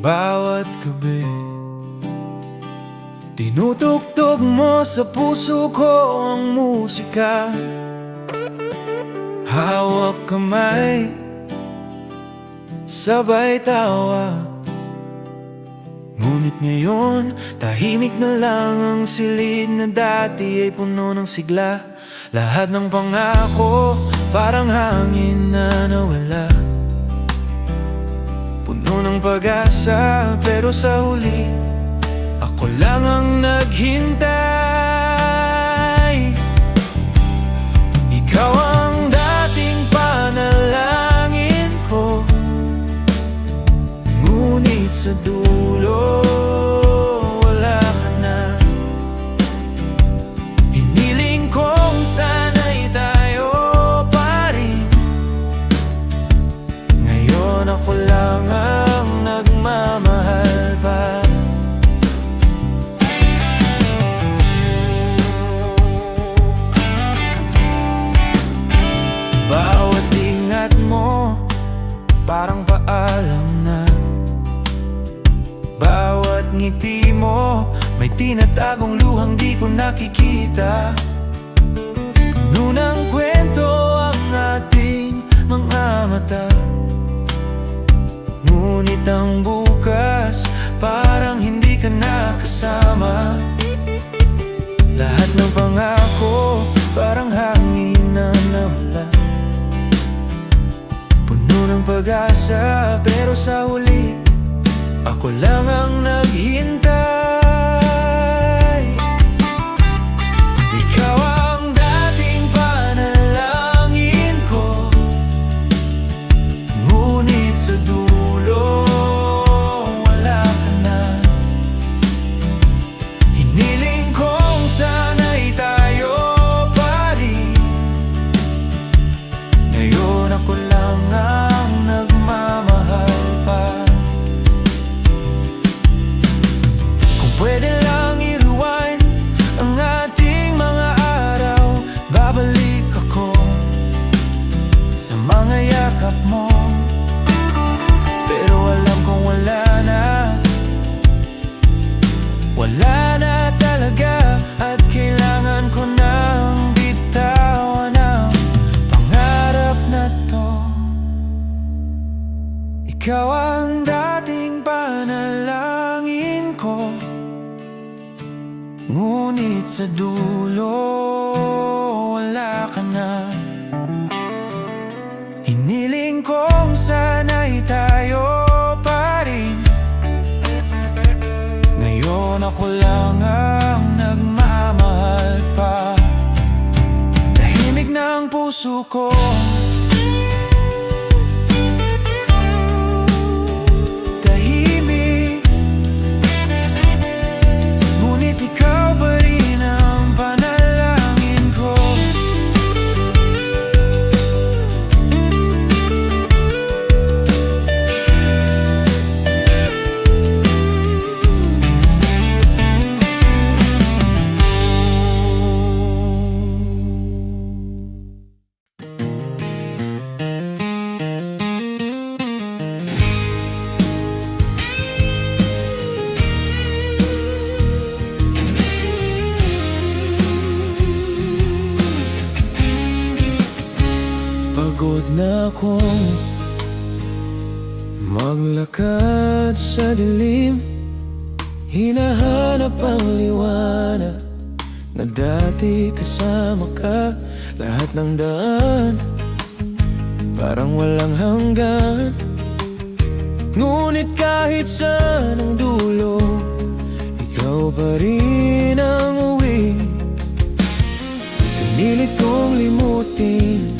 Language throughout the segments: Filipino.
Bawat gabi tinutugtog mo sa puso ko ang musika. Hawak kamay, sabay tawa. Ngunit ngayon, tahimik na lang ang silid na dati ay puno ng sigla. Lahat ng pangako, parang hangin na nawala. Puno ng pag-asa, pero sa huli ako lang ang naghintay. Ikaw ang dating panalangin ko, ngunit sa dulo wala ka na. Hiniling kong sana'y tayo pa rin. Ngayon ako lang ang nagmamahal pa. Bawat ingat mo, parang paalam na. Bawat ngiti mo, may tinatagong luhang di ko nakikita. Puno ng kwento ang ating mga mata, ngunit ang bukas, parang hindi ka nakasama. Lahat ng pangako, parang hangin na nawala. Puno ng pag-asa, pero sa huli ako lang ang naghintay. Ikaw ang dating panalangin ko, ngunit sa dulo wala ka na. Hiniling kong sana'y tayo pa rin. Ngayon ako lang ang nagmamahal pa. Pwede lang i-rewind ang ating mga araw, babalik ako sa mga yakap mo. Pero alam kong wala na talaga. At kailangan ko nang bitawan ang pangarap na to. Ikaw ang dating panalangin ko, ngunit sa dulo wala ka na. Hiniling kong sana'y tayo pa rin. Ngayon ako lang ang nagmamahal pa. Tahimik na ang puso ko, ngunit ikaw pa rin ang panalangin ko. Pagod na akong maglakad sa dilim, hinahanap ang liwanag na dati kasama ka. Lahat ng daan parang walang hanggan, ngunit kahit saan ang dulo, ikaw pa rin ang uwi. Pinilit kong limutin,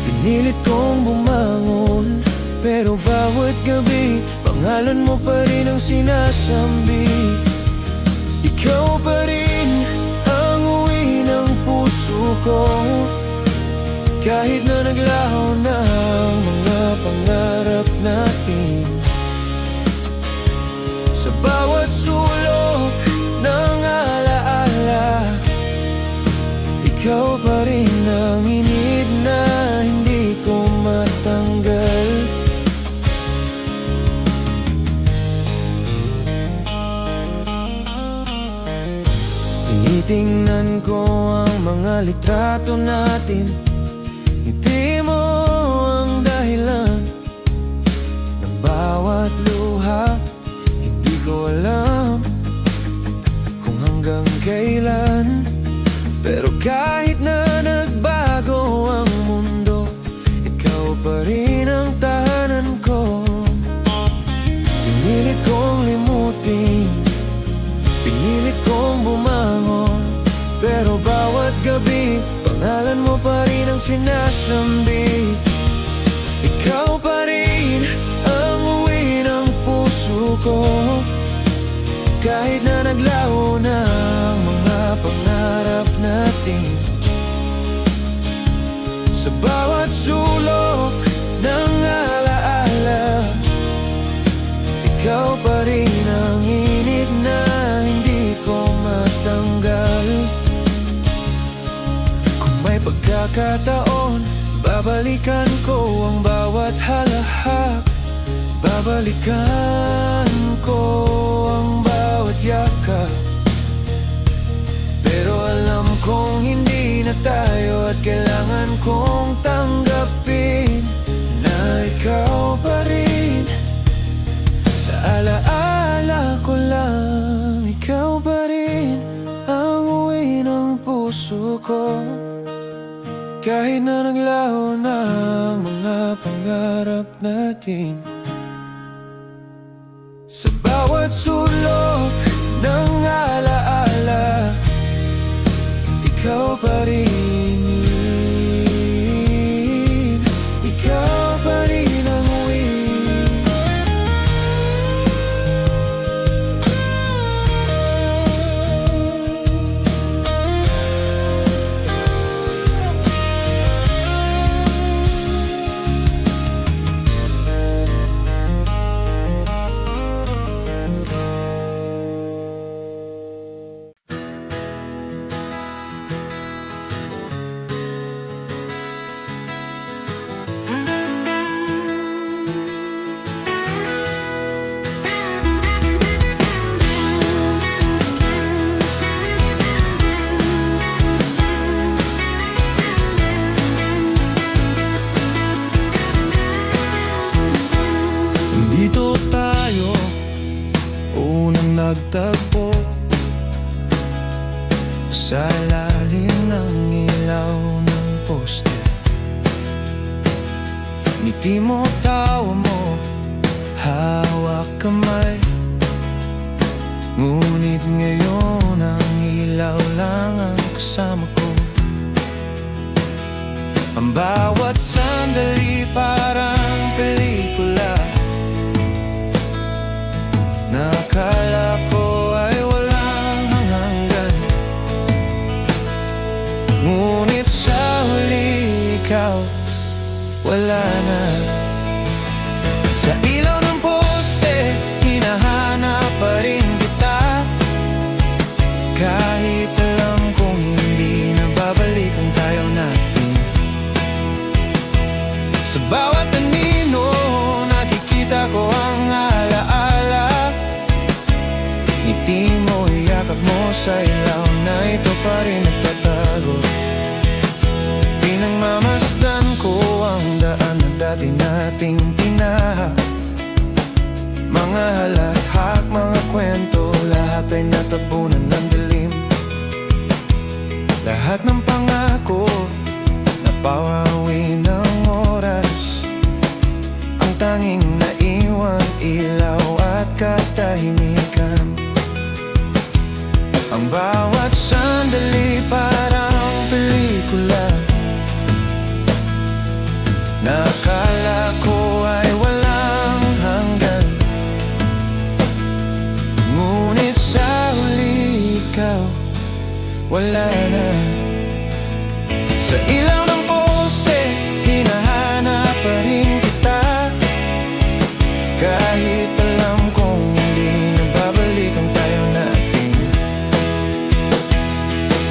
pinilit kong bumangon, pero bawat gabi pangalan mo pa rin ang sinasambi. Ikaw pa rin ang uwi ng puso ko, kahit na naglaho na ang mga pangarap natin. Sa bawat sulok ng alaala, ikaw pa rin ang inid na hindi ko matanggal. Tinitingnan ko ang mga litrato natin. Ngiti mo ang dahilan ng bawat luha. Hindi ko alam kung hanggang kailan, pero kahit na nagbago ang mundo, ikaw pa rin ang tahanan ko. Pinilit kong limutin, pinilit kong bumangon, pero bawat gabi, pangalan mo pa rin ang sinasambit. Ikaw pa rin ang uwi ng puso ko, kahit na naglaho na ang mga pangarap natin. Sa bawat sulok ng alaala, ikaw pa rin ang init na hindi ko matanggal. Kung may pagkakataon, babalikan ko ang bawat halahak. Babalikan ko ang bawat yakap. Pero alam kong hindi na tayo, at kailangan kong tanggapin na ikaw pa rin. Sa alaala ko lang, ikaw pa rin ang uwi ng puso ko, kahit na naglaho na ang mga pangarap natin. Sa bawat sulok ng alaala, ikaw pa rin. Ikaw pa rin ang uwi. Dito tayo unang nagtagpo, sa lalim ng ilaw ng poste. Ngiti mo, tawa mo, hawak kamay. Ngunit ngayon ang ilaw lang ang kasama ko. Ang bawat sandali parang pelikula na akala ko ay walang hanggan. Ngunit sa huli, ikaw wala na. Sa ilaw ng poste, hinahanap pa rin kita, kahit alam kong hindi na babalik ang tayo natin. Sa bawat anino, nakikita ko ang alaala. Ngiti mo, yakap mo sa ilaw na ito pa rin nagtatago. Pinagmamasdan ko ang daan na dati nating tinahak. Mga halakhak, mga kwento, lahat ay natabunan ng dilim. Lahat ng pangako napawawi ng oras. Ang tanging naiwan, ilaw at katahimikan. Ang bawat sandali parang pelikula na akala ko ay walang hanggan. Ngunit sa huli, ikaw wala na. Sa ilaw ng poste, hinahanap pa rin kita, kahit alam kong hindi na babalik ang tayo natin.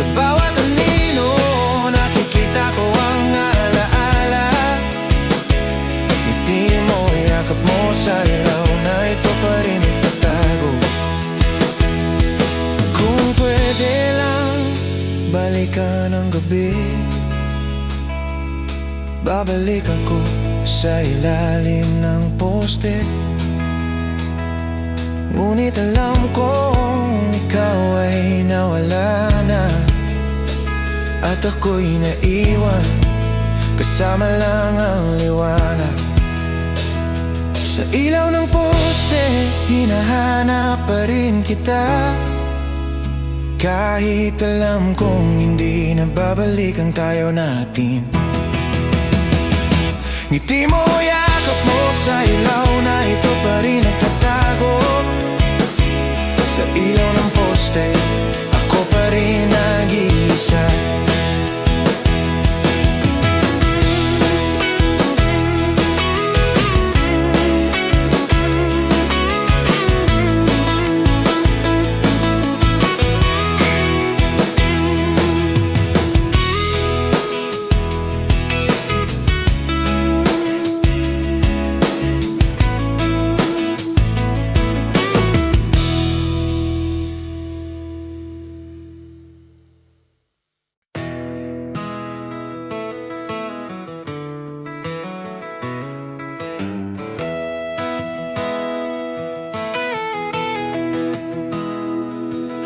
Sa bawat anino, nakikita ko ang alaala. Ngiti mo, yakap mo sa ilaw na ito pa rin nagtatago. Kung pwede lang, Babalik ako sa ilalim ng poste, ngunit alam kong ikaw ay nawala na, at ako'y naiwan, kasama lang ang liwanag. Sa ilaw ng poste, hinahanap pa rin kita, kahit alam kong hindi na babalik ang tayo natin. Ngiti mo, yakap mo sa ilaw na ito pa rin nagtatago. Sa ilaw ng poste, ako pa rin nag-iisa.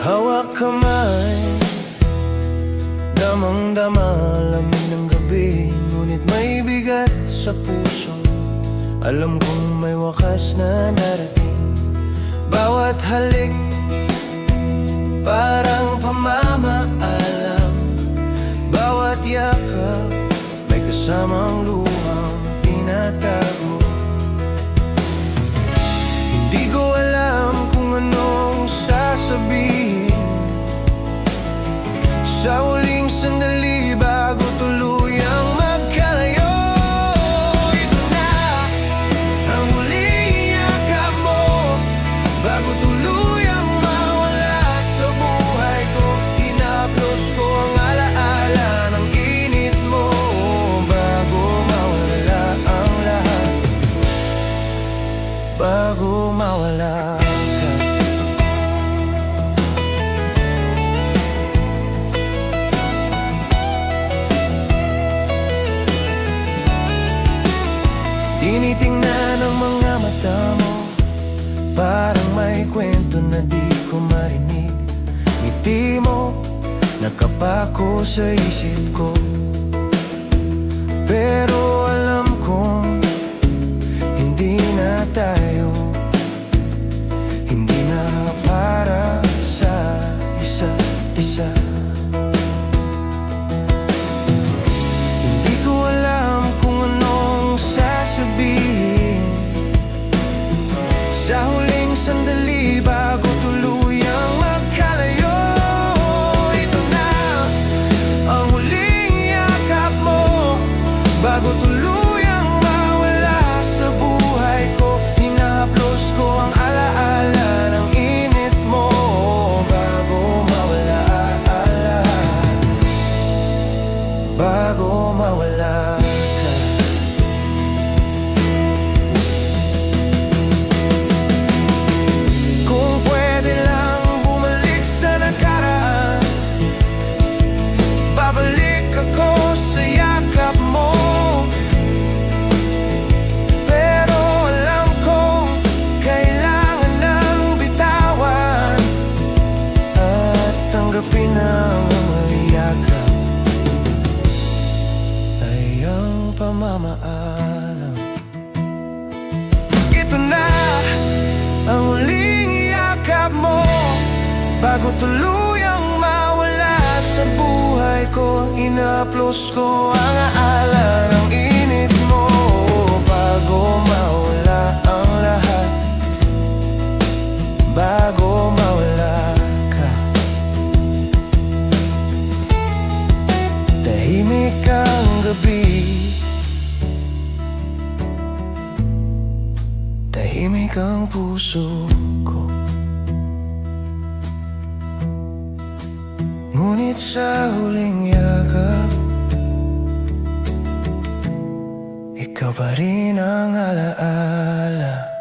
Hawak kamay, damang-dama, lamig ng gabi, ngunit may bigat sa puso. Alam kong may wakas na darating. Bawat halik, parang pamamaalam. Bawat yakap, may kasamang luhang tinatago. Hindi ko alam kung anong sasabihin sa huling sandali bago tuluyang magkalayo. Ito na ang huling yakap mo, bago tuluyang mawala sa buhay ko. Hinaplos ko ang alaala ng init mo, bago mawala ang lahat, bago mawala. Tinitingnan ang mga mata mo, parang may kwento na di ko marinig. Ngiti mo, nakapako sa isip ko, pero alam kong hindi na tayo, hindi na para sa isa't isa. Hindi ko alam kung anong sasabihin sa huling sandali bago tuluyang magkalayo. Ito na ang huling yakap mo, bago tuluyang mawala sa buhay ko. Hinahaplos ko ang alaala ng init mo, bago mawala bago mawala. Pamamaalam. Ito na ang huling yakap mo, bago tuluyang mawala sa buhay ko. Inaplos ko ang aala ng init mo, bago mawala ang lahat, bago mawala ka. Tahimik ang gabi, tahimik ang puso ko, ngunit sa huling yakap, ikaw pa rin ang alaala.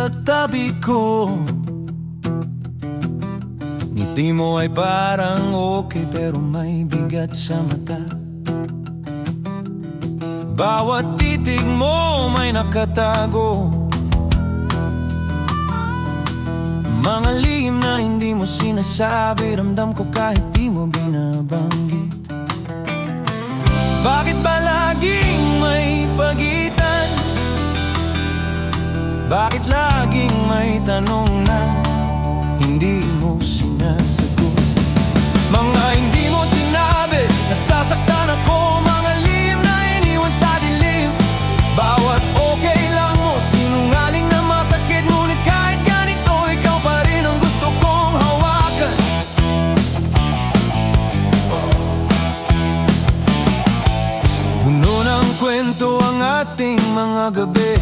sa tabi ko. Ngiti mo ay parang okay pero may bigat sa mata. Bawat titig mo may nakatago, mga lihim na hindi mo sinasabi. Ramdam ko kahit di mo binabanggit. Bakit ba laging may pagitan? Bakit laging may tanong na hindi mo sinasagot? Mga hindi mo sinabi, nasasaktan ako. Mga lihim na iniwan sa dilim. Bawat okay lang mo, sinungaling na masakit. Ngunit kahit ganito, ikaw pa rin ang gusto kong hawakan. Puno ng kwento ang ating mga gabi,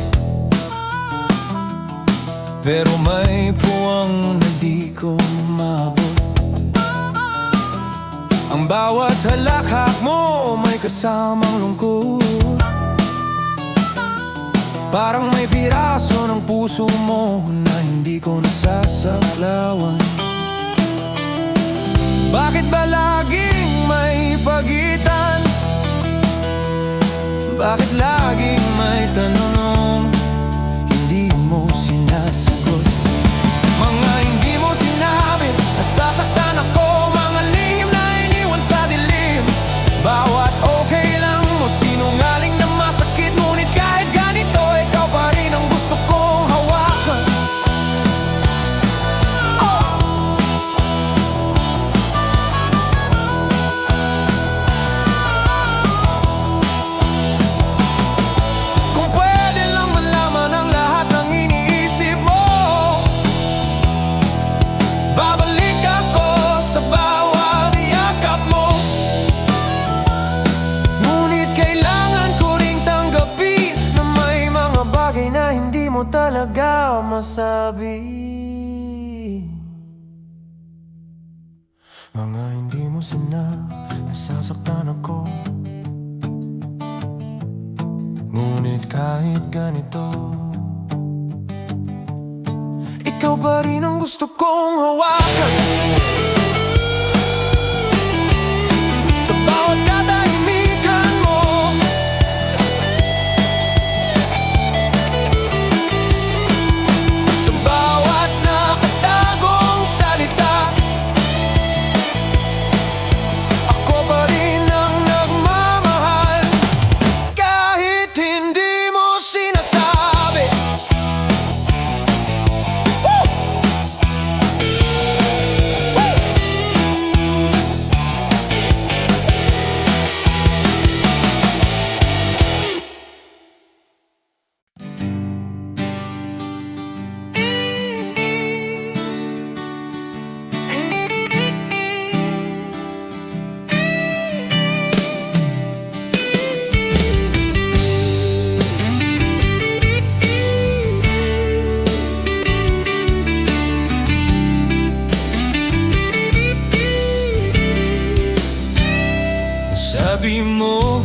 pero may puwang na di ko maabot. Ang bawat halakhak mo may kasamang lungkot, parang may piraso ng puso mo na hindi ko nasasaklawan. Bakit ba laging may pagitan? Bakit laging may tanong hindi mo sinasagot? Mga hindi mo sinabi, nasasaktan ako. Mga lihim na iniwan sa dilim. Bawat okay lang mo, sinungaling na masakit. Ngunit kahit ganito, ikaw pa rin ang gusto kong hawakan. Kung pwede lang malaman ang lahat ng iniisip mo, babalik ako sa bawat yakap mo. Ngunit kailangan ko ring tanggapin na may mga bagay na hindi mo talaga masabi. Mga hindi mo sinabi, nasasaktan ako. Ngunit kahit ganito, ikaw pa rin ang gusto kong hawakan. Sa bawat katahimikan mo, sa bawat nakatagong salita, ako pa rin ang nagmamahal. Kahit hindi mo sinasabi. Woo! Sabi mo,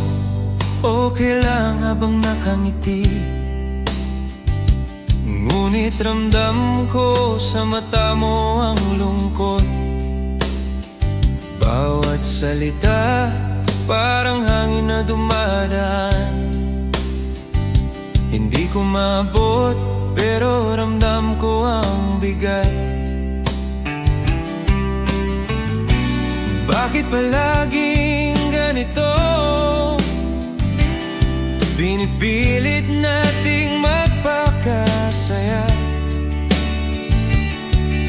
okay lang habang nakangiti. Ngunit ramdam ko sa mata mo ang lungkot. Bawat salita parang hangin na dumadaan. Hindi ko maabot pero ramdam ko ang bigat. Bakit palaging ganito? Pinipilit nating magpakasaya,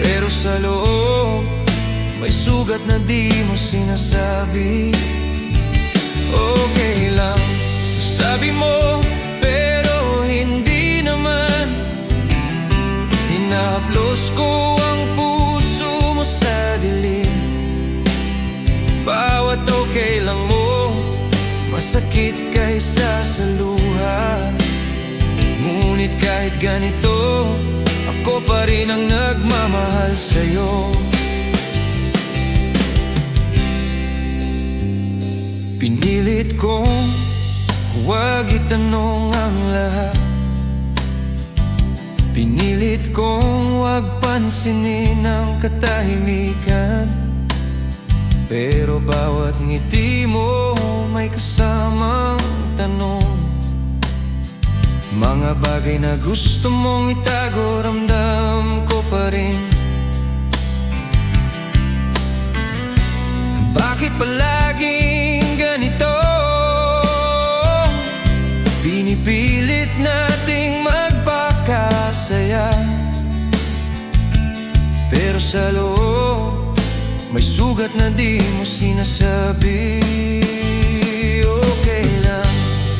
pero sa loob may sugat na di mo sinasabi. Okay lang, sabi mo, pero hindi naman. Hinahaplos ko ang puso mo sa dilim. Bawat okay lang mo, masakit kaysa sa luha. Ngunit kahit ganito, ako pa rin ang nagmamahal sa'yo. Pinilit kong huwag itanong ang lahat. Pinilit kong huwag pansinin ang katahimikan, pero bawat ngiti mo may kasamang tanong. Mga bagay na gusto mong itago, ramdam ko pa rin. Bakit palaging ganito? Pinipilit nating magpakasaya, pero sa loob may sugat na di mo sinasabi. Okay lang,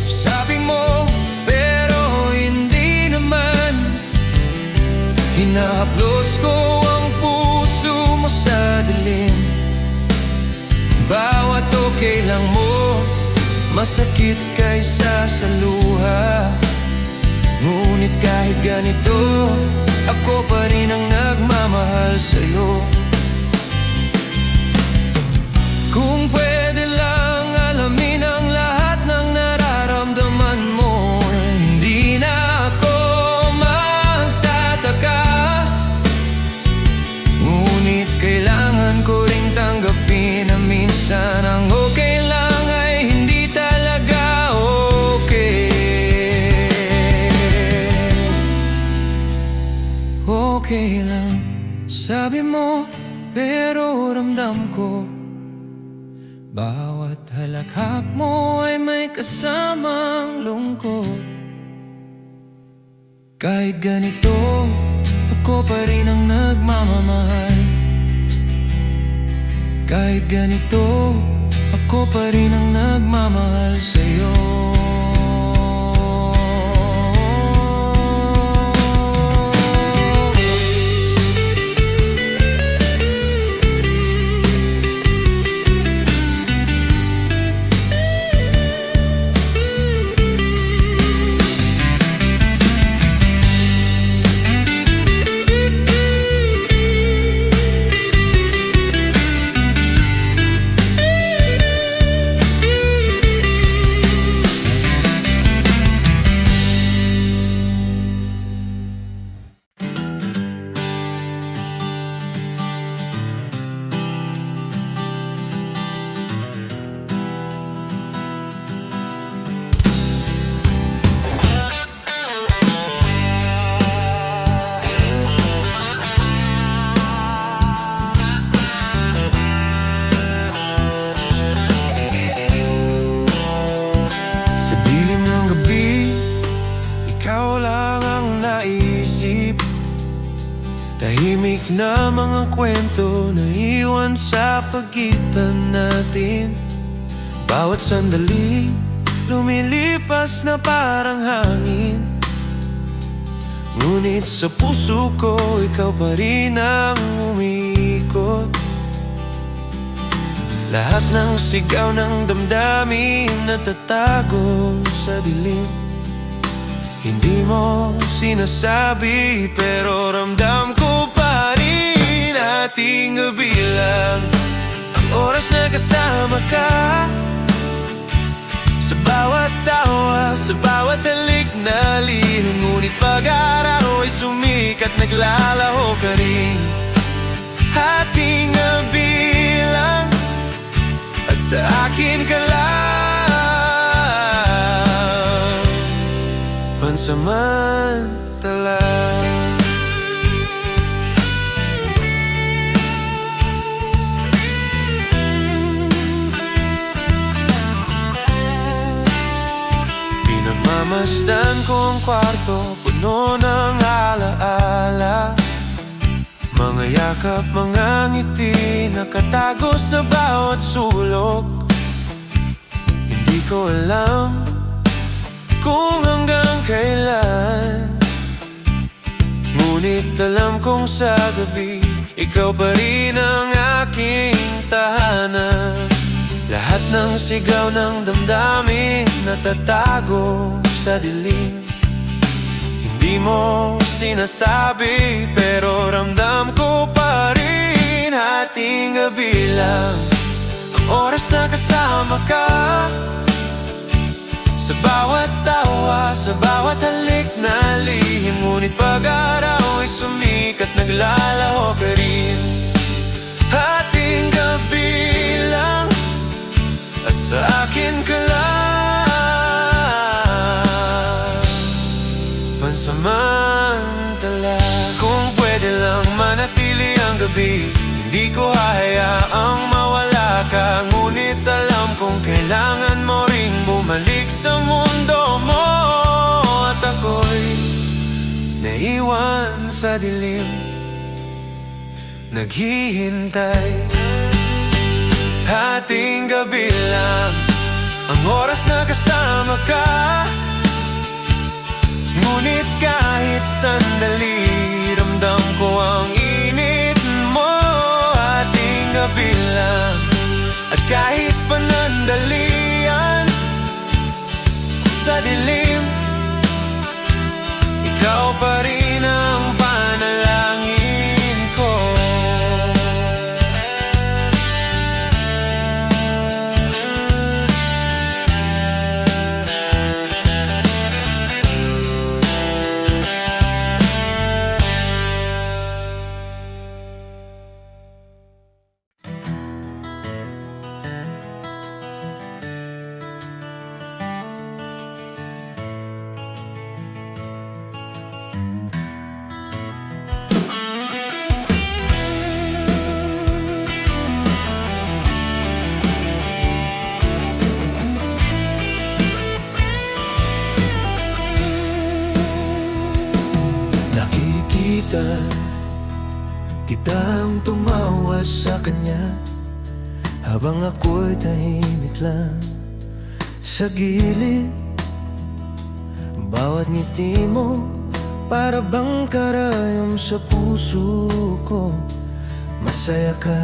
sabi mo, pero hindi naman. Hinahaplos ko ang puso mo sa dilim. Bawat okay lang mo masakit kaysa sa luha. Ngunit kahit ganito, ako pa rin ang nagmamahal sa'yo. Kung pwede lang alamin ang lahat ng nararamdaman mo, hindi na ako magtataka. Ngunit kailangan ko ring tanggapin na minsan ang okay lang ay hindi talaga okay. Okay lang, sabi mo, pero ramdam ko bawat halakhak mo ay may kasamang lungkot. Kahit ganito, ako pa rin ang nagmamahal. Kahit ganito, ako pa rin ang nagmamahal sa'yo. Tahimik na mga kwento na iwan sa pagitan natin. Bawat sandali lumilipas na parang hangin. Ngunit sa puso ko, ikaw pa rin ang umiikot. Lahat ng sigaw ng damdamin natatago sa dilim. Hindi mo sinasabi, pero ramdam ko pa rin ating bilang ang oras na kasama ka. Sa bawat tawa, sa bawat halik na lihim. Ngunit pag-araw ay sumikat, naglalaho ka rin. Ating bilang at sa akin ka lang pansamantala. Pinagmamasdan ko ang kwarto, puno ng alaala. Mga yakap, mga ngiti, nakatago sa bawat sulok. Hindi ko alam kung hanggang kailan, ngunit alam kong sa gabi, ikaw pa rin ang aking tahanan. Lahat ng sigaw ng damdamin natatago sa dilim. Hindi mo sinasabi, pero ramdam ko pa rin ating bilang ang oras na kasama ka. Sa bawat tawa, sa bawat halik na lihim, ngunit pag-araw ay sumikat, naglalaho ka rin. Hating gabi lang at sa akin ka lang pansamantala. Kung pwede lang manatili ang gabi, hindi ko hahayaang mawala ka. Ngunit alam kong kailangan mo ring bumalik sa mundo mo, at ako'y naiwan sa dilim, naghihintay. Hating gabi lang ang oras na kasama ka, ngunit kahit sandali ramdam ko ang init mo. Hating gabi lang at kahit panandalian sa dilim, ikaw pa rin ang panalangin ko. Kitang tumawa sa kanya habang ako'y tahimik lang sa gilid. Bawat ngiti mo para bang karayom sa puso ko. Masaya ka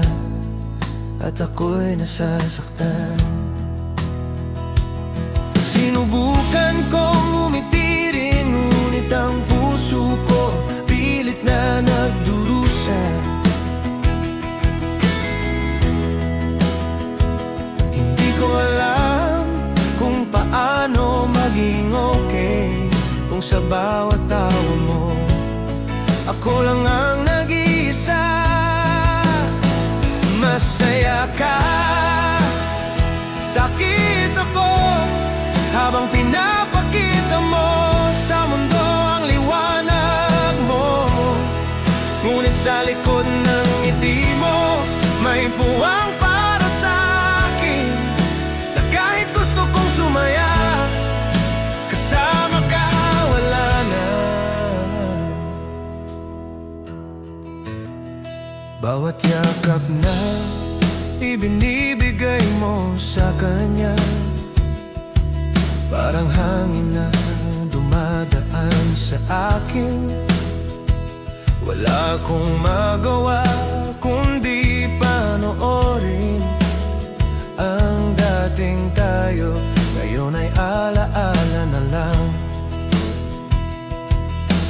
at ako'y nasasaktan. Sinubukan kong umiti rin, ngunit ang puso ko pilit na nagdurusa. Hindi ko alam kung paano maging okay, kung sa bawat tawa mo ako lang ang nag-iisa. Masaya ka, sakit ako, habang pinapakita mo sa mundo ang liwanag mo. Ngunit sa likod ng ngiti mo may puwang para sa akin, na kahit gusto kong sumaya, kasama ka wala na. Bawat yakap na ibinibigay mo sa kanya, parang hangin na dumadaan sa akin. Wala akong magawa kundi panoorin ang dating tayo, ngayon ay alaala na lang.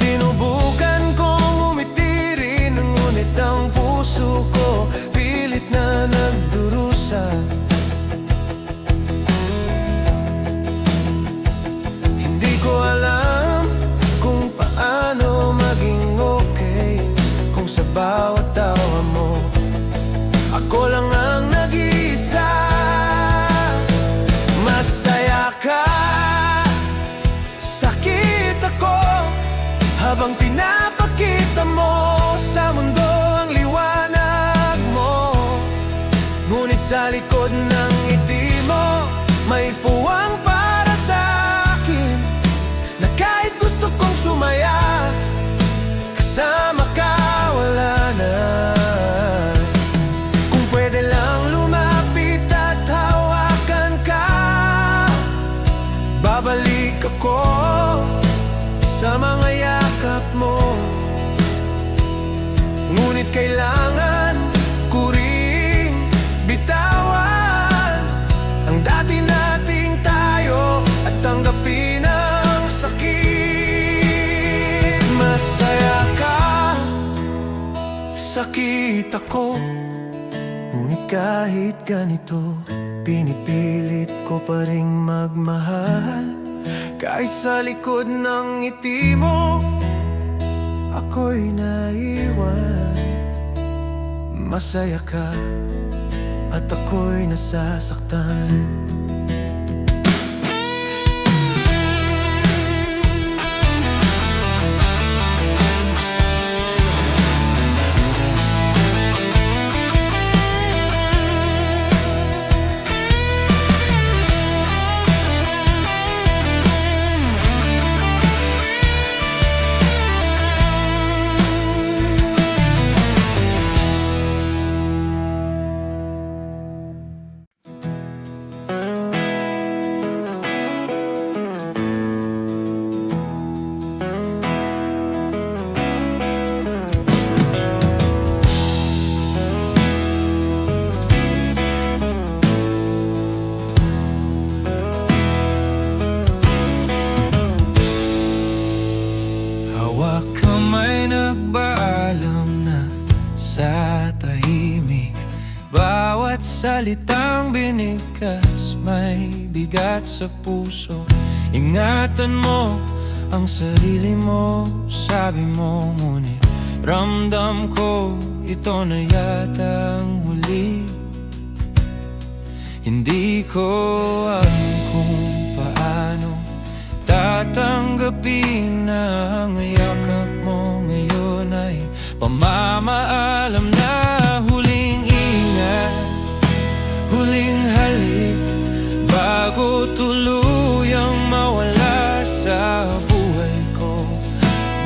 Sinubukan kong umiti rin, ngunit ang puso ko pilit na nagdurusa. Hindi ko alam kung paano maging okay, kung sa bawat tawa mo ako lang ang nag-iisa. Masaya ka, sakit ako, habang pinapakita mo sa mundo ang liwanag mo. Ngunit sa likod ng ngiti mo may puwang para sa akin, na kahit gusto kong sumaya, kasama ka wala na. Kung pwede lang lumapit at hawakan ka, babalik ako sa mga yakap mo. Ngunit kailangan ko ring bitawan ang dati nating tayo at tanggapin ang sakit. Masaya ka, sakit ako, ngunit kahit ganito pinipilit ko pa ring magmahal. Kahit sa likod ng ngiti mo ako'y naiwan. Masaya ka at ako'y nasasaktan. Hawak kamay nagbaalam na sa tahimik. Bawat salitang binigkas may bigat sa puso. Ingatan mo ang sarili mo, sabi mo, ngunit ramdam ko ito na yata ang huli. Hindi ko alam kung paano tatanggapin na ang yakap mo ngayon ay pamamaalam na. Huling ingat, huling halik, bago tuluyang mawala sa buhay ko.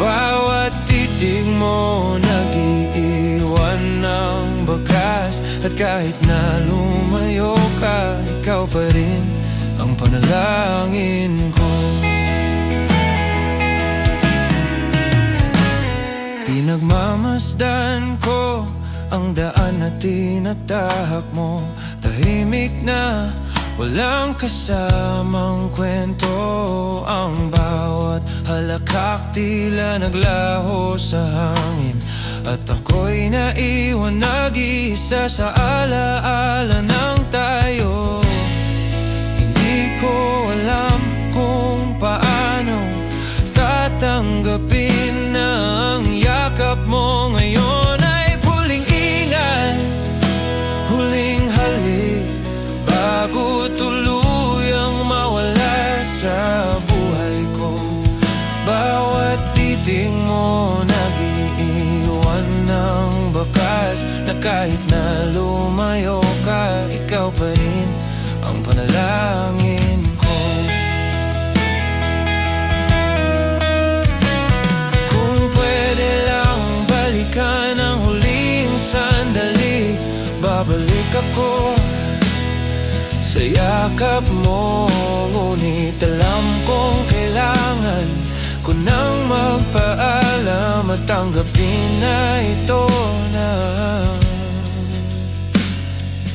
Bawat titig mo nag-iiwan ng bakas, at kahit na lumayo ka, ikaw pa rin ang panalangin ko. Pinagmamasdan ko ang daan na tinatahak mo. Tahimik na walang kasamang kwento. Ang bawat halakak tila naglaho sa hangin, at ako'y naiwan nag-iisa sa alaala ng tayo. Hindi ko alam kung paano tatanggapin na ang yakap mo ngayon ay huling ingat, huling halik, bago tuluyang mawala sa buhay ko. Bawat titig mo nag-iiwan ng bakas, na kahit na lumayo ka, ikaw pa rin ang panalangin ko. Kung pwede lang balikan ang huling sandali, babalik ako sa yakap mo. Ngunit alam kong kailangan ko nang magpaalam at tanggapin na ito na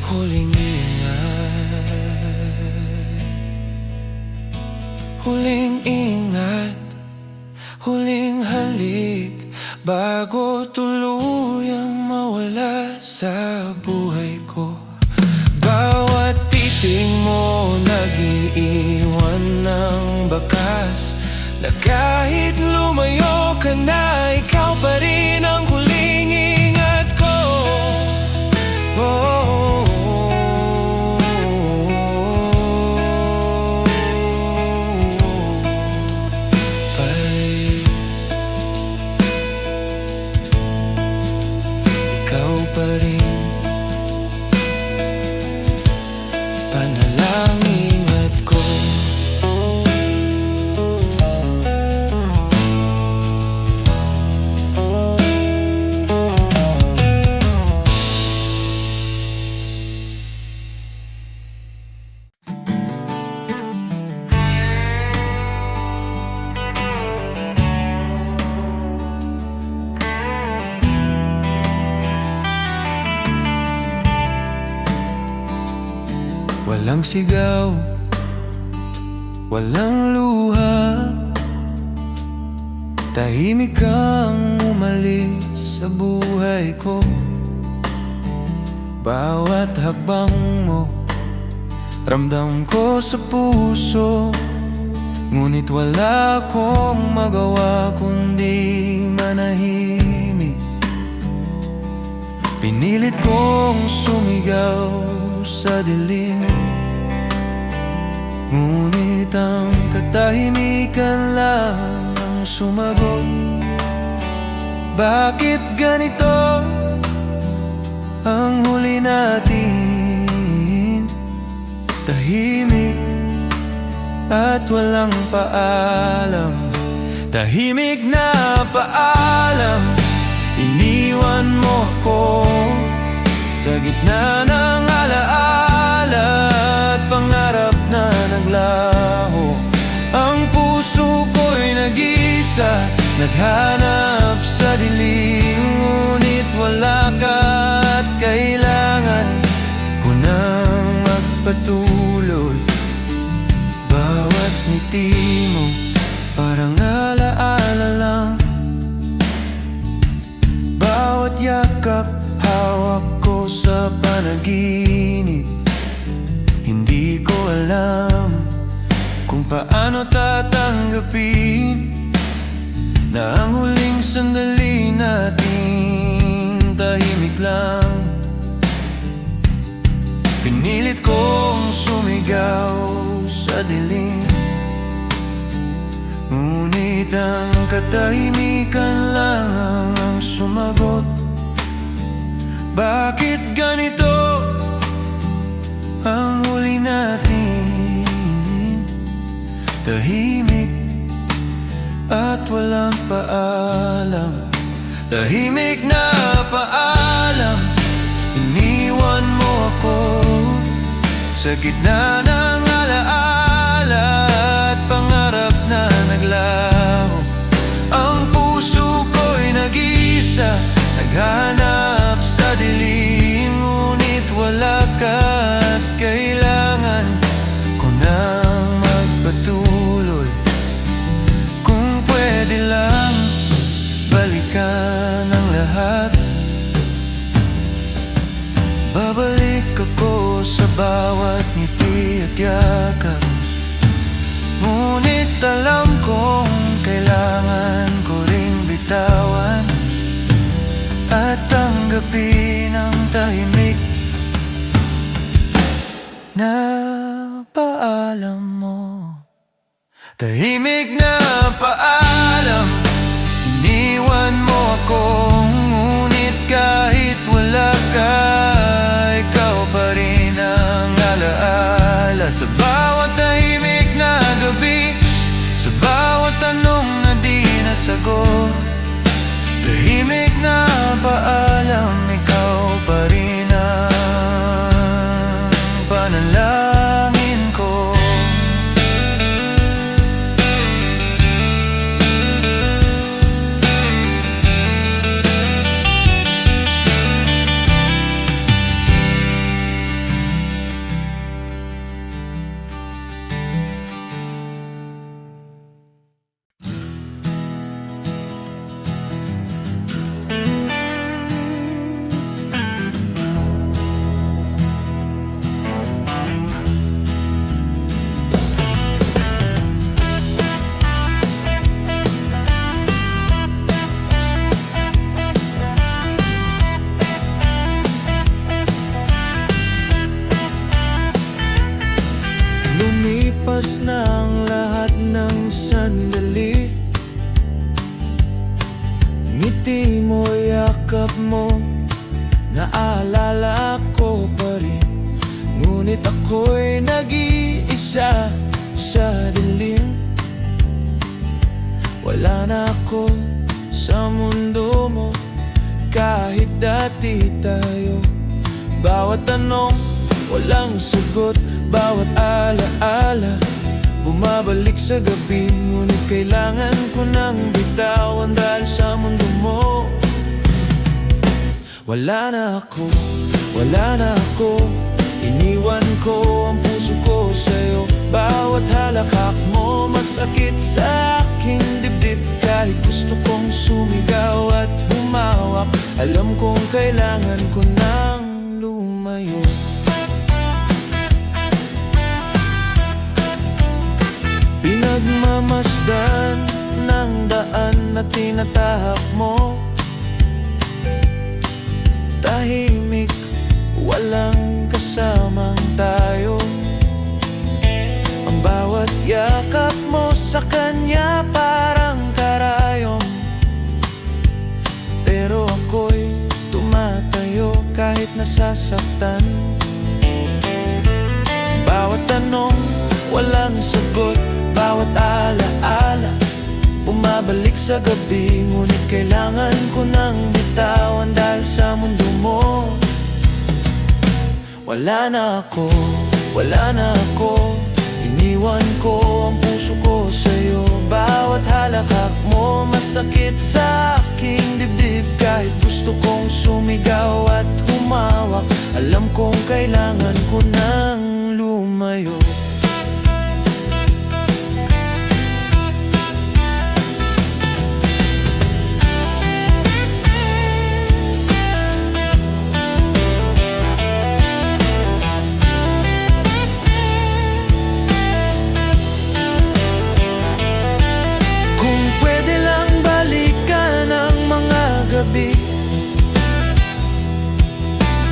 huling ingat, huling ingat, huling halik, bago tuluyang mawala sa buhay ko. Bawat titig mo nag-iiwan ng bakas, na kahit lumayo ka na, ikaw pa rin ang huling ingat ko. Ikaw pa rin panalangin ko. Walang sigaw, walang luha, tahimik kang umalis sa buhay ko. Bawat hakbang mo, ramdam ko sa puso. Ngunit wala akong magawa kundi manahimik. Pinilit kong sumigaw sa dilim, ngunit ang katahimikan lang ang sumagot. Bakit ganito ang huli natin? Tahimik at walang paalam. Tahimik na paalam. Iniwan mo ako sa gitna ng alaala at pangarap na naglaho. Ang puso ko'y nag-isa, naghanap sa dilim, ngunit wala ka at kailangan ko nang magpatuloy. Bawat ngiti mo parang alaala lang, bawat yakap hawak ko sa panaginip. Hindi ko alam kung paano tatanggapin na ang huling sandali nating tahimik lang. Pinilit kong sumigaw sa dilim, ngunit ang katahimikan lang ang sumagot. Bakit ganito ang huli natin? Tahimik at walang paalam. Tahimik na paalam. Iniwan mo ako sa gitna ng alaala at pangarap na naglaho. Ang puso ko'y nag-isa, naghanap sa dilim, ngunit wala ka at kailangan ko nang magpatuloy. Kung pwede lang balikan ang lahat, babalik ako sa bawat ngiti at yakap. Ngunit alam kong kailangan ko ring bitawan at tanggapin ang tahimik na paalam mo. Tahimik na paalam. Iniwan mo ako, ngunit kahit wala ka, ikaw pa rin ang alaala. Sa bawat tahimik na gabi, sa bawat tanong na di nasagot, tahimik na paalam. Ikaw pa rin ang panalangin ko. Lumipas na ang lahat ng sandali, ngiti mo, yakap mo, naalala ko pa rin. Ngunit ako'y nag-iisa sa dilim. Wala na ako sa mundo mo, kahit dati tayo. Bawat tanong, walang sagot. Bawat alaala, bumabalik sa gabi. Ngunit kailangan ko nang bitawan dahil sa mundo mo. Wala na ako, wala na ako. Iniwan ko ang puso ko sa'yo. Bawat halakak mo masakit sa aking dibdib. Kahit gusto kong sumigaw at humawak, alam kong kailangan ko nang lumayo. Pinagmasdan na tinatahak mo. Tahimik, walang kasamang tayo. Ang bawat yakap mo sa kanya parang karayom. Pero ako'y tumatayo kahit nasasaktan. Bawat tanong, walang sagot. Bawat alaala, bumabalik sa gabi. Ngunit kailangan ko nang bitawan dahil sa mundo mo. Wala na ako, wala na ako. Iniwan ko ang puso ko sa'yo. Bawat halakak mo masakit sa aking dibdib. Kahit gusto kong sumigaw at humawak, alam kong kailangan ko nang lumayo.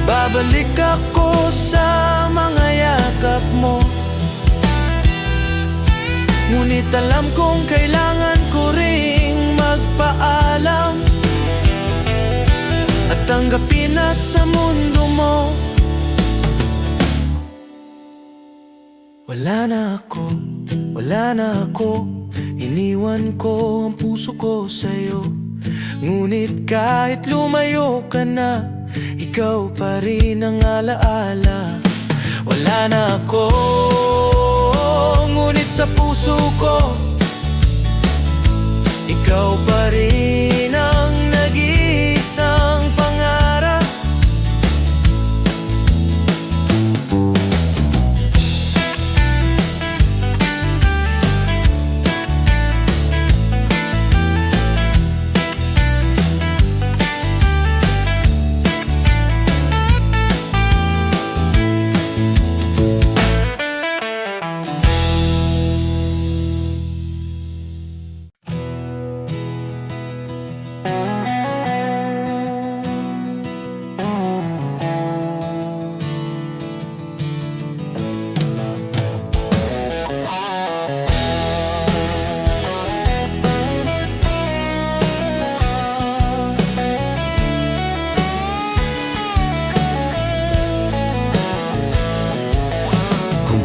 Babalik ako sa mga yakap mo. Ngunit alam kong kailangan ko ring magpaalam at tanggapin na sa mundo mo. Wala na ako, wala na ako. Iniwan ko ang puso ko sa'yo. Ngunit kahit lumayo ka na, ikaw pa rin ang alaala. Wala na ako, ngunit sa puso ko, ikaw pa rin ang nag-iisang pangarap.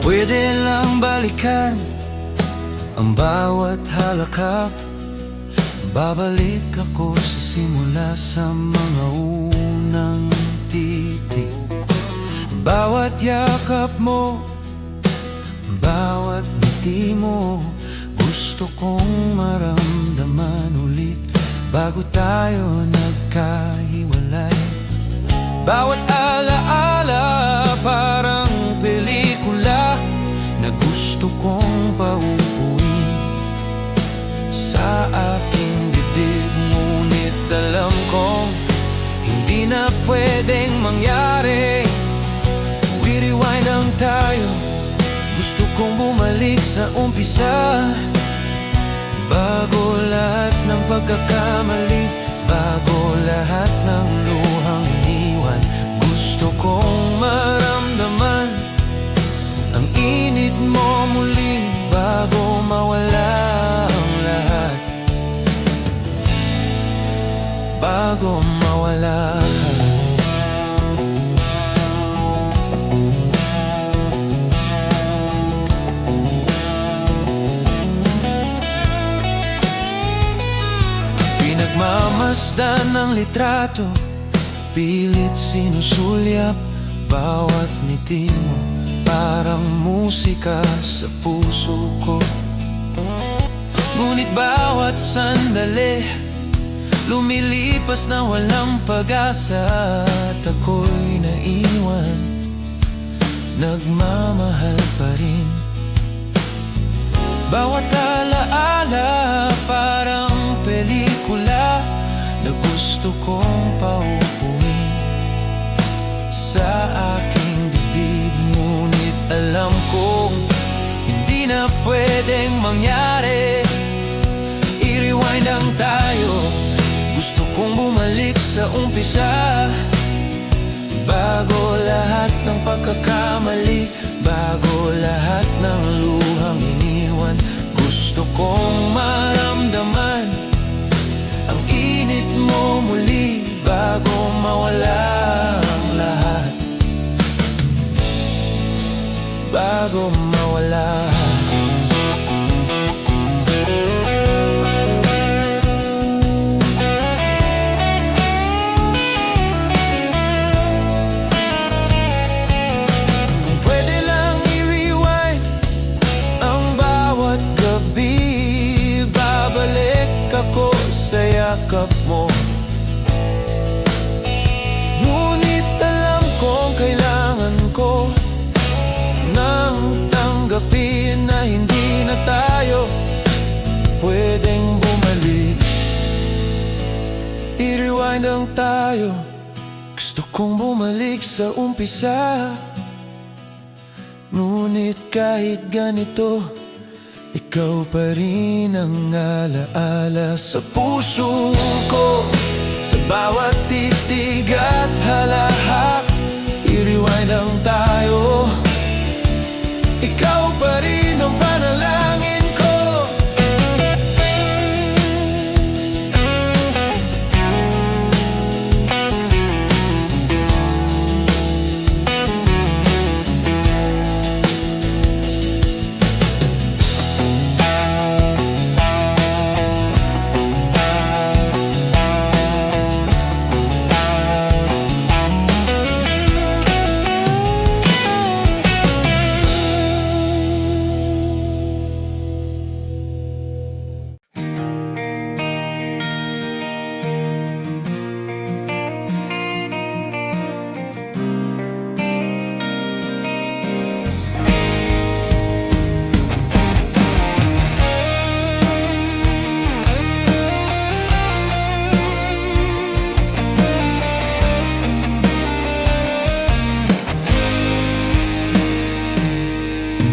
Pwede lang balikan ang bawat halakak. Babalik ako sa simula, sa mga unang titik. Bawat yakap mo, bawat ngiti mo, gusto kong maramdaman ulit bago tayo nagkahiwalay. Bawat alaala parang pelikula na gusto kong paupuin sa aking dibdib. Ngunit alam kong hindi na pwedeng mangyari. We-rewind lang tayo. Gusto kong bumalik sa umpisa, bago lahat ng pagkakamali, bago lahat ng luhang iniwan. Gusto kong maramdaman ang init mo muli bago mawala ang lahat, bago mawala ka. Pinagmamasdan ng litrato, pilit sinusulyap bawat ngiti mo, parang musika sa puso ko. Ngunit bawat sandali lumilipas na walang pag-asa, at ako'y naiwan, nagmamahal pa rin. Bawat alaala parang pelikula na gusto kong paupuin sa aking dibdib. Ngunit alam kong hindi na pwedeng mangyari. I-rewind ang tayo. umpisa. Bago lahat ng pagkakamali, bago lahat ng luhang iniwan, gusto kong maramdaman ang init mo muli bago mawala ang lahat, bago mawala. Kung pwede lang i-rewind ang bawat gabi, babalik ako sa yakap mo. Ngunit alam kong kailangan ko nang tanggapin na hindi na tayo pwedeng bumalik. I-rewind ang tayo, gusto kong bumalik sa umpisa. Ngunit kahit ganito, ikaw pa rin ang alaala sa puso ko, sa bawat titig at halahak. I-rewind ang tayo, ikaw pa rin ang panalangin ko.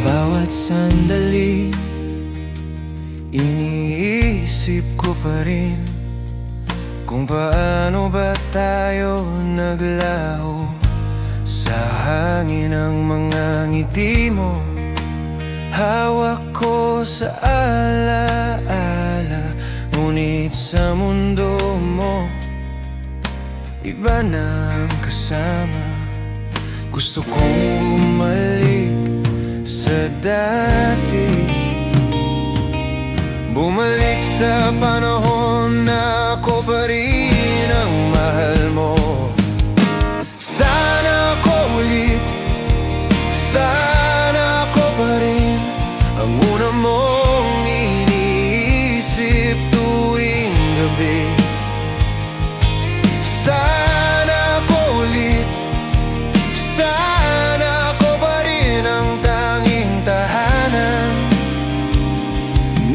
Bawat sandali, iniisip ko pa rin kung paano ba tayo naglaho sa hangin ng mga ngiti mo. Hawak ko sa alaala, ngunit sa mundo mo iba na ang kasama. Gusto kong bumalik sa dati, bumalik sa panahon na ako pa rin ang mahal mo. Sana ako ulit, sana ako pa rin ang una mong iniisip tuwing gabi. Sana ako ulit, sana ako pa rin ang tanging tahanan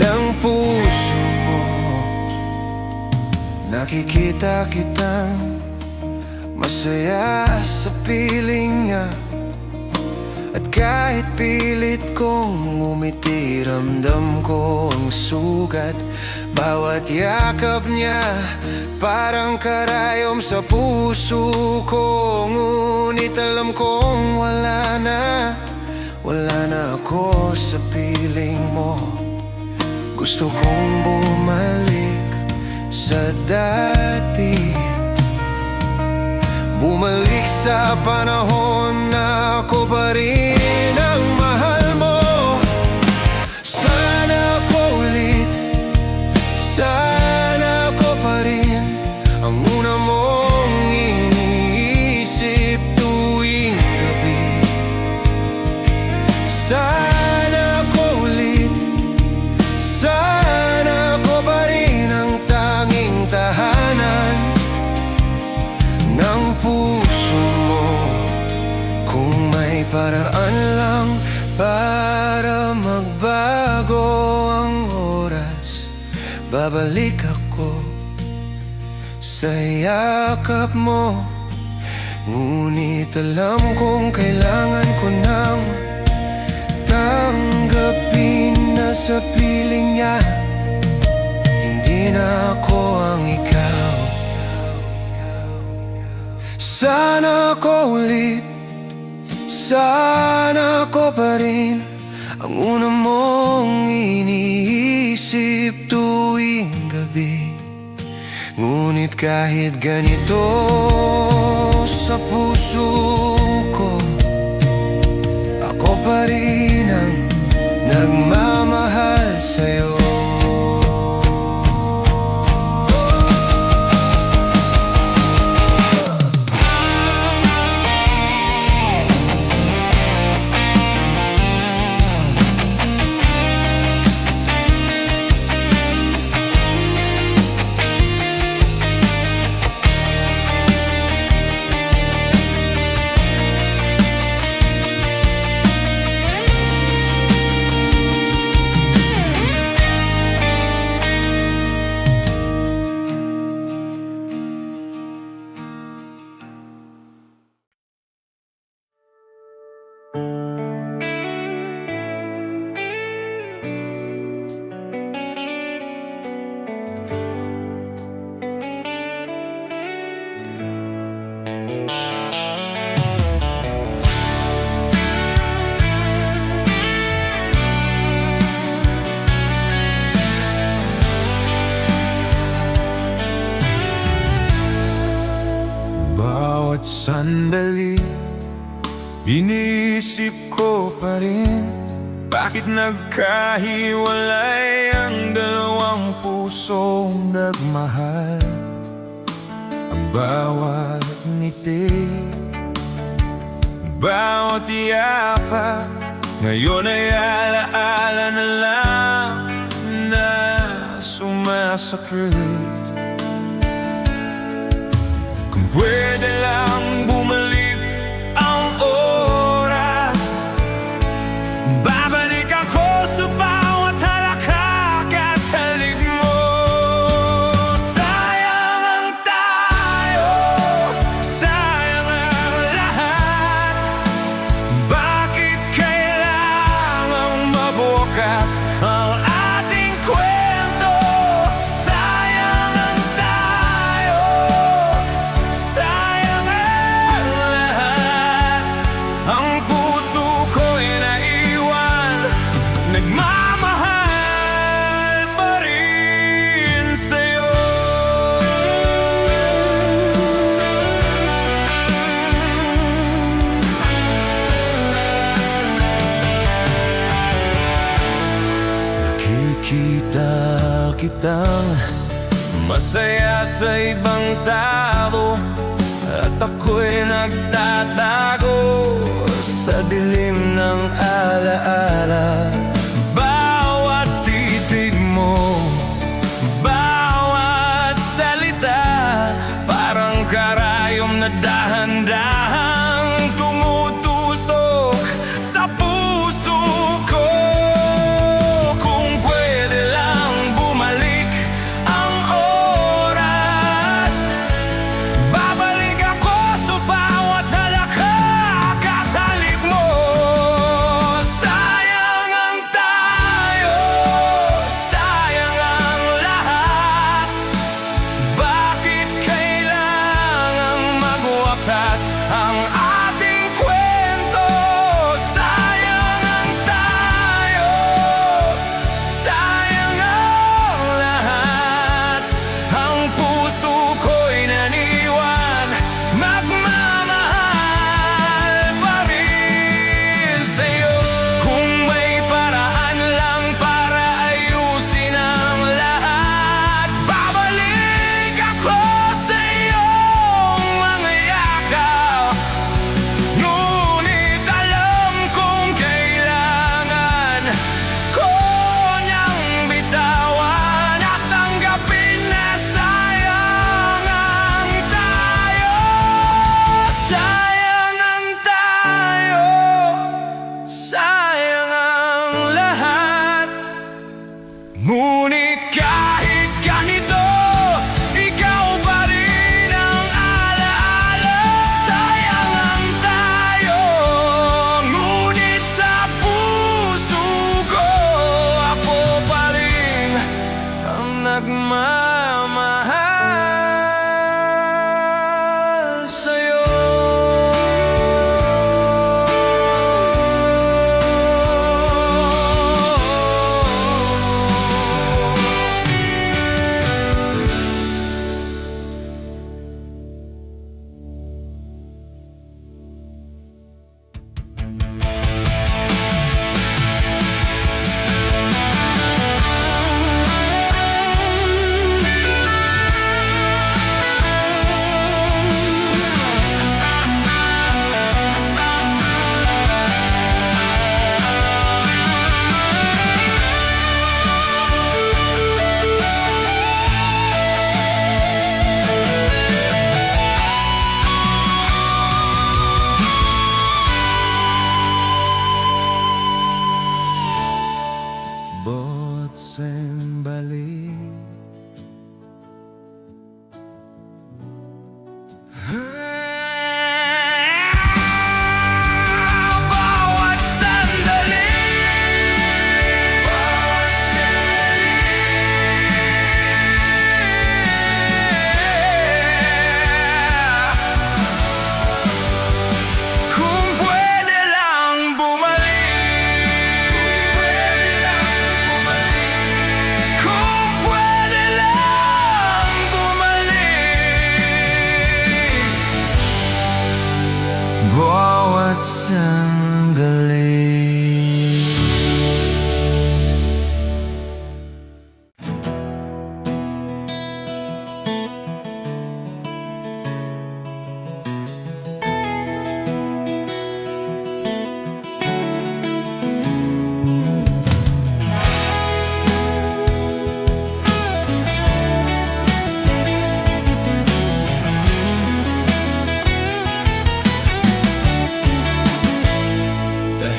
ng puso mo. Nakikita kitang masaya sa piling niya, at kahit pilit kong umiti, ramdam ko ang sugat. Bawat yakap niya parang karayom sa puso ko. Ngunit alam kong wala na ako sa piling mo. Gusto kong bumalik sa dati, bumalik sa panahon na ako pa rin ang mahal mo. Sana ako ulit, sana ako pa rin ang una mong iniisip tuwing gabi. Sana ako ulit, sana ako pa rin ang tanging tahanan ng puso mo. Kung may paraan lang para magbago ang oras, babalik ako sa yakap mo. Ngunit alam kong kailangan ko nang tanggapin na sa piling niya hindi na ako ang ikaw. maulit. Sana ako pa rin ang una mong iniisip tuwing gabi. Ngunit kahit ganito sa puso ko, ako pa rin ang nagmamahal sa'yo. Bawat sandali, iniisip ko pa rin, bakit nagkahiwalay ang dalawang pusong nagmahal? Ang bawat ngiti, bawat yapa, ngayon ay alaala na lang na sumasakit. Pwede lang bumalik ang oras, babalik ako sa bawat halakak at halik mo. Sayang ang tayo, sayang ang lahat. Bakit kailangang mabukas ang ating kwento? Sayang ang tayo, sayang ang lahat. Ang puso ko'y naiwan, nagmamahal pa rin sa'yo. Nakikita kitang masaya sa ibang tao, at ako'y nagtatago sa dilim ng alaala. Bawat titig mo, bawat salita, parang karayom na dahan-dahang tumutusok sa puso ko. Kung pwede lang bumalik ang oras, babalik ako sa bawat halakak at halik mo. Sayang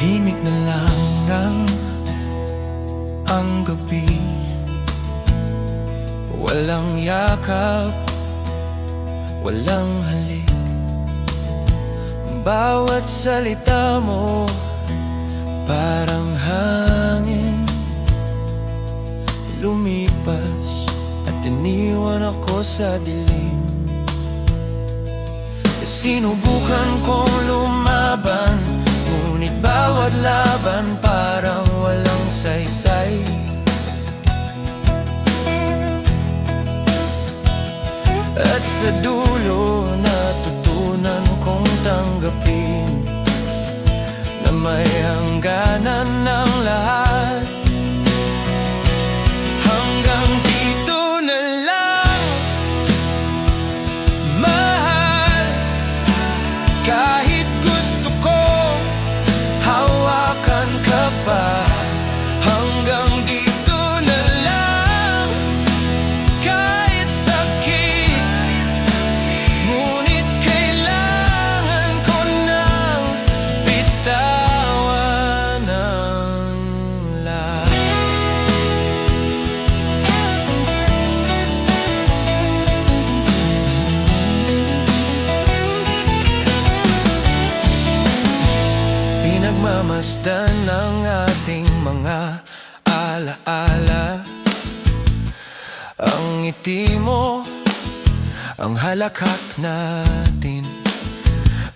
Tahimik na lang ang gabi, walang yakap, walang halik. Bawat salita mo parang hangin, lumipas at iniwan ako sa dilim. Sinubukan kong lumaban, ngunit bawat laban parang walang saysay. At sa dulo natutunan kong tanggapin na may hangganan ng lahat. Hanggang dito na lang, mahal. Kahit gusto ko hawakan ka pa, hanggang dito na lang. Kahit sakit, ngunit kailangan ko nang bitawan ang lahat. Pinagmamasdan ng ating mga alaala, ang ngiti mo, ang halakhak natin,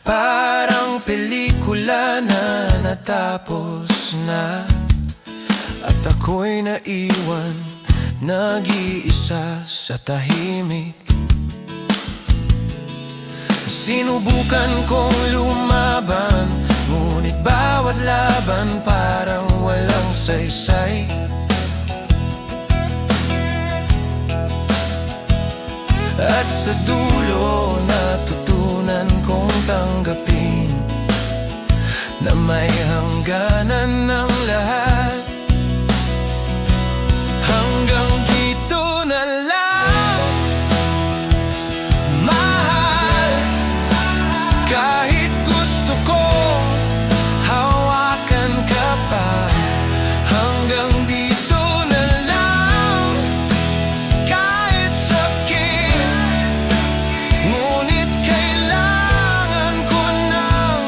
parang pelikula na natapos na. At ako'y naiwan, nag-iisa sa tahimik. Sinubukan kong lumaban, ngunit bawat laban parang walang saysay. At sa dulo natutunan kong tanggapin na may hangganan ng lahat. Hanggang dito na lang, mahal. Kahit gusto ko hawakan ka pa, hanggang dito na lang. Kahit sakit, ngunit kailangan ko nang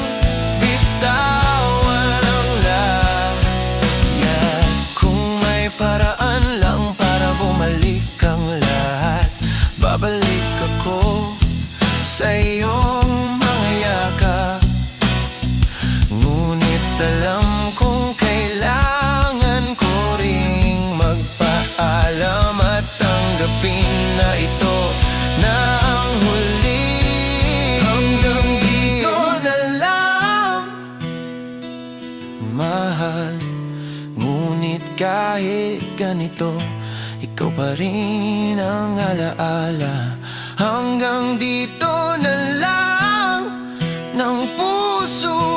bitawan ang lahat. Kung may paraan lang para bumalik ang lahat, babalik ako sa iyong mga yakap. Ngunit alam kong kailangan ko ring magpaalam at tanggapin na ito na ang huli. Hanggang dito na lang, mahal. Ngunit kahit ganito, ikaw pa rin ang alaala. Hanggang dito na lang ng puso